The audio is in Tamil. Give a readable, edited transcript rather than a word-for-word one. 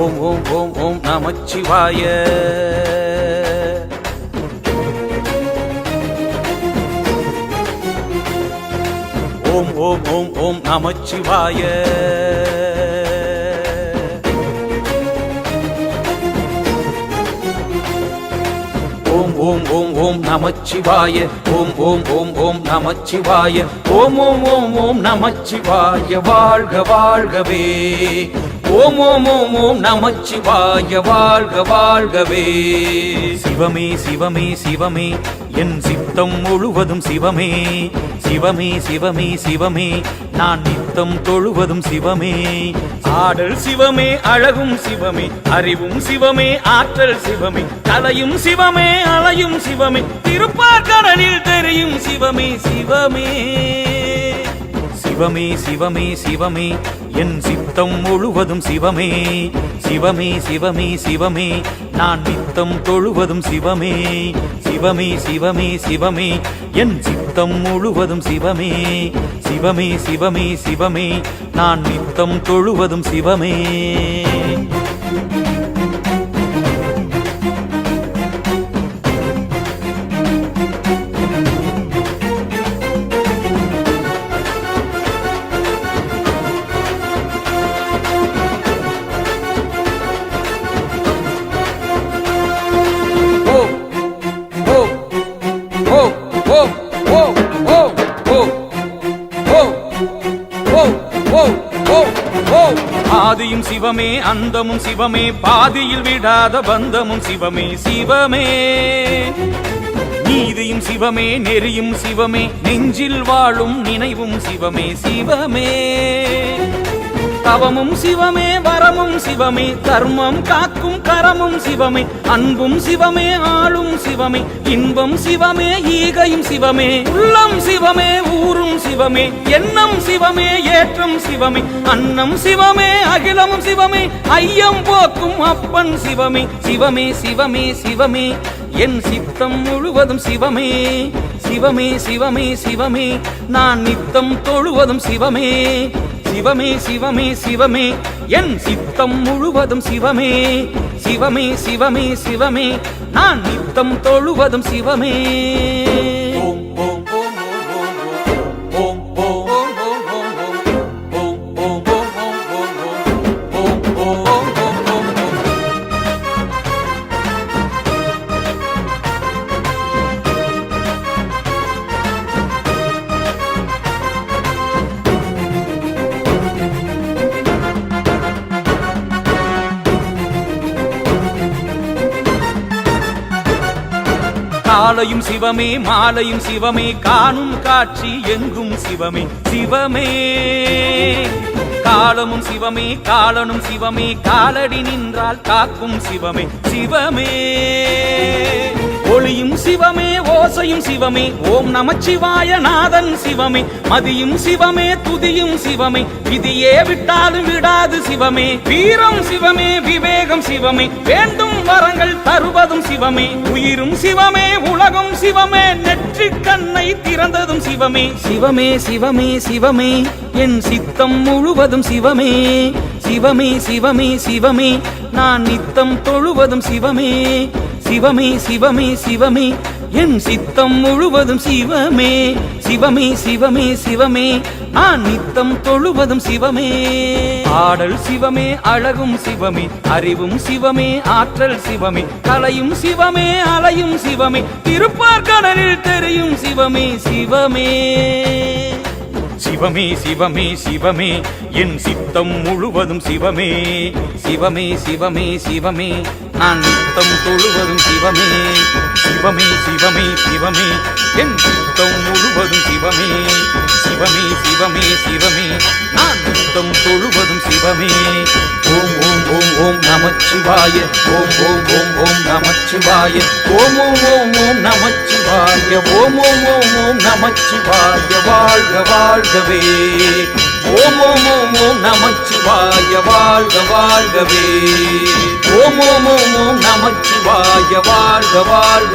ஓம் ஓம் ஓம் ஓம் நமச்சிவாய. ஓம் ஓம் ஓம் ஓம் நமச்சிவாய. ஓம் ஓம் ஓம் ஓம் நமச்சிவாய. ஓம் ஓம் ஓம் ஓம் நமச்சிவாய. ஓம் ஓம் ஓம் ஓம் நமச்சிவாய. வாழ்க வாழ்கவே. ஓம் ஓம் ஓம் ஓம் நமச்சிவாய. வாழ்க வாழ்கவே. சிவமே சிவமே சிவமே என் சித்தம் முழுவதும் சிவமே. சிவமே சிவமே சிவமே நான் நித்தம் தொழுவதும் சிவமே. ஆடல் சிவமே, அழகும் சிவமே, அறிவும் சிவமே, ஆற்றல் சிவமே, கலையும் சிவமே, அலையும் சிவமே, திருப்பார்கடலில் தெரியும் சிவமே. சிவமே சிவமே சிவமே சிவமே என் சித்தம் முழுவதும் சிவமே. சிவமே சிவமே சிவமே நான் நித்தம் தொழுவதும் சிவமே. சிவமே சிவமே சிவமே என் சித்தம் முழுவதும் சிவமே. சிவமே சிவமே சிவமே நான் நித்தம் தொழுவதும் சிவமே. ஆதியும் சிவமே, அந்தமும் சிவமே, பாதியில் விடாத பந்தமும் சிவமே. சிவமே நீதியும் சிவமே, நெறியும் சிவமே, நெஞ்சில் வாழும் நினைவும் சிவமே. சிவமே தவமும் சிவமே, வரமும் சிவமே, தர்மம் காக்கும் கரமும் சிவமே. அன்பும் சிவமே, ஆளும் சிவமே, இன்பம் சிவமே, ஈகையும் சிவமே. உள்ளம் சிவமே, ஊரும் சிவமே, எண்ணம் சிவமே, ஏற்றம் சிவமே. அன்னம் சிவமே, அகிலமும் சிவமே, ஐயம் போக்கும் அப்பன் சிவமே. சிவமே சிவமே சிவமே என் சித்தம் முழுவதும் சிவமே. சிவமே சிவமே சிவமே நான் நித்தம் தொழுவதும் சிவமே. சிவமே சிவமே சிவமே என் சித்தம் முழுவதும் சிவமே. சிவமே சிவமே சிவமே நான் நித்தம் தொழுவதும் சிவமே. ஓம் ஓம் ஓம் ஓம் ஓம் ஓம் காலையும் சிவமே, மாலையும் சிவமே, காணும் காட்சி எங்கும் சிவமே. சிவமே காலமும் சிவமே, காலனும் சிவமே, காலடி நின்றால் காக்கும் சிவமே. சிவமே ஒளியும் சிவமே, ஓசையும் சிவமே, ஓம் நமச்சிவாய நாதன் சிவமே. மதியும் சிவமே, துதியும் சிவமே, விதியே விட்டாலும் விடாது சிவமே. வீரம் சிவமே, விவேகம் சிவமே, வேண்டும் வரங்கள் தருவதும் சிவமே. உயிரும் சிவமே, உலகம் சிவமே, நெற்றி கண்ணை திறந்ததும் சிவமே. சிவமே சிவமே சிவமே என் சித்தம் முழுவதும் சிவமே. சிவமே சிவமே சிவமே நான் நித்தம் தொழுவதும் சிவமே. சிவமே சிவமே சிவமே என் சித்தம் முழுவதும் சிவமே. சிவமே சிவமே சிவமே நான் நித்தம் தொழுவதும் சிவமே. ஆடல் சிவமே, அழகும் சிவமே, அறிவும் சிவமே, ஆற்றல் சிவமே, கலையும் சிவமே, அலையும் சிவமே, திருப்பார்கடலில் தெரியும் சிவமே. சிவமே சிவமே சிவமே சிவமே என் சித்தம் முழுவதும் சிவமே. சிவமே சிவமே சிவமே நான் நித்தம் தொழுவதும் சிவமே. சிவமே சிவமே சிவமே என் சித்தம் முழுவதும் சிவமே. சிவமே சிவமே சிவமே நான் நித்தம் தொழுவதும் சிவமே. ஓம் ஓம் ஓம் ஓம் நமச்சிவாய. ஓம் ஓம் ஓம் ஓம் நமச்சிவாய. ஓம் ஓம் ஓம் ஓம் நமச்சிவாய. ஓம் ஓம் ஓம் ஓம் நமச்சிவாய. வாழ்க வாழ்கவே. ஓம் ஓம் ஓம் ஓம் நமச்சிவாய. வாழ்க வாழ்கவே. ஓம் ஓம் ஓம் ஓம் நமச்சிவாய. வாழ்க வாழ்க